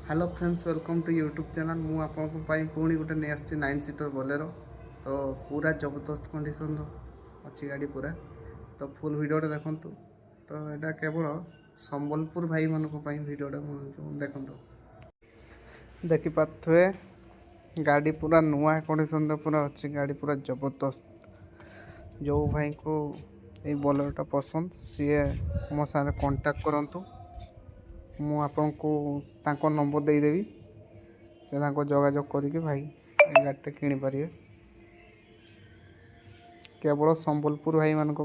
hello friends welcome to YouTube channel मु आपको पुणी गोटे नहीं आसी 9 सीटर बोलेरो तो पूरा जबरदस्त कंडीशन अच्छी गाड़ी पूरा तो फुल वीडियोटा देखु तो यहाँ केवल संबलपुर भाई मानक वीडियोटा देखु देखिपे गाड़ी पूरा नुआ कंडीशन पूरा अच्छी गाड़ी पूरा जबरदस्त जो भाई को ये बोलेरोटा पसंद सी मो साथ कांटेक्ट करूँ मु आपको तांको नंबर देदेवी से जोगाजोग करके भाई गाड़ीटा किनीपर केवल संबलपुर भाई मानक